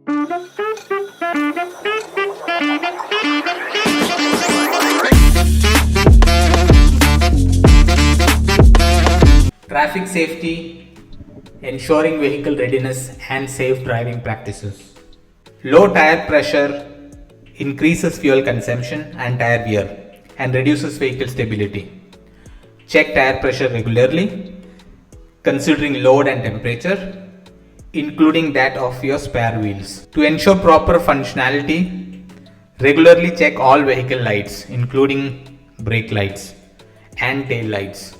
Traffic safety, ensuring vehicle readiness and safe driving practices. Low tire pressure increases fuel consumption and tire wear and reduces vehicle stability. Check tire pressure regularly, considering load and temperature, including that of your spare wheels. To ensure proper functionality, regularly check all vehicle lights, including brake lights and tail lights.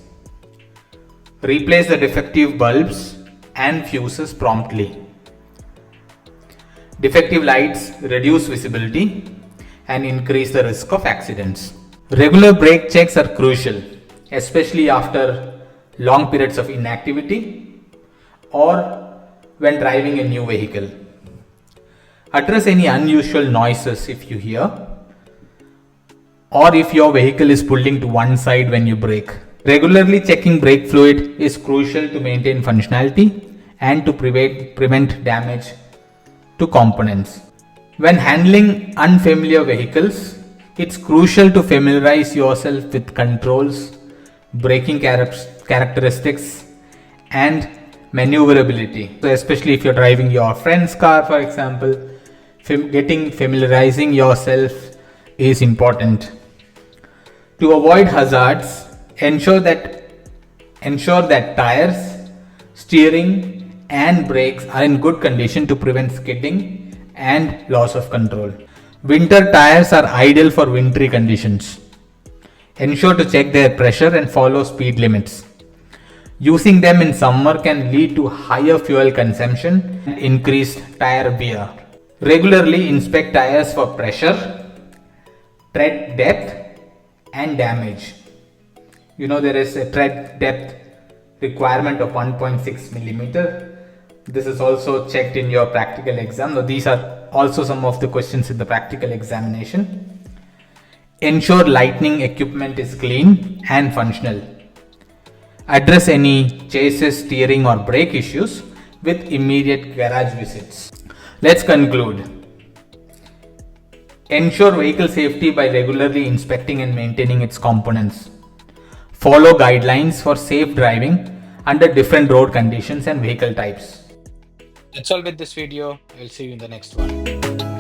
Replace the defective bulbs and fuses promptly. Defective lights reduce visibility and increase the risk of accidents. Regular brake checks are crucial, especially after long periods of inactivity or when driving a new vehicle. Address any unusual noises if you hear, or if your vehicle is pulling to one side when you brake. Regularly checking brake fluid is crucial to maintain functionality and to prevent damage to components. When handling unfamiliar vehicles, it's crucial to familiarize yourself with controls, braking characteristics, and maneuverability. So especially if you're driving your friend's car, for example, familiarizing yourself is important. To avoid hazards, ensure that tires, steering, and brakes are in good condition to prevent skidding and loss of control. Winter tires are ideal for wintry conditions. Ensure to check their pressure and follow speed limits. Using them in summer can lead to higher fuel consumption and increased tire wear. Regularly inspect tires for pressure, tread depth, and damage. There is a tread depth requirement of 1.6 millimeter. This is also checked in your practical exam. Now, these are also some of the questions in the practical examination. Ensure lighting equipment is clean and functional. Address any chassis, steering, or brake issues with immediate garage visits. Let's conclude. Ensure vehicle safety by regularly inspecting and maintaining its components. Follow guidelines for safe driving under different road conditions and vehicle types. That's all with this video. I will see you in the next one.